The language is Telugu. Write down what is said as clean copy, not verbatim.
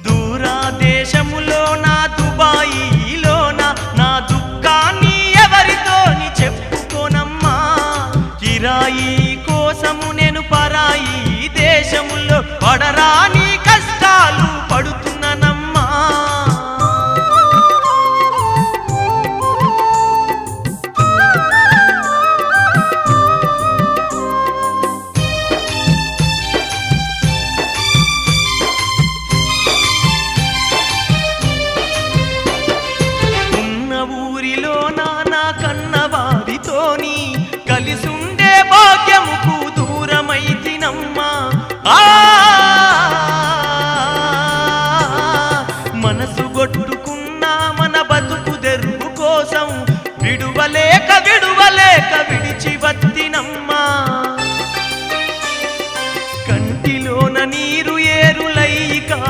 దూరాదేశములోన దుబాయిలోన నా దుఃఖాన్ని ఎవరితోని చెప్పుకోనమ్మా కిరాయి కోసము నేను పరాయి దేశములో పడరాని కష్టాలు పడుతున్నానమ్మా కన్నవారితోని కలిసుండే భాగ్యముకు దూరమైతినమ్మా మనసు గొట్టుకున్న మన బతుకు తెరువు కోసం విడువలేక విడిచి వత్తినమ్మా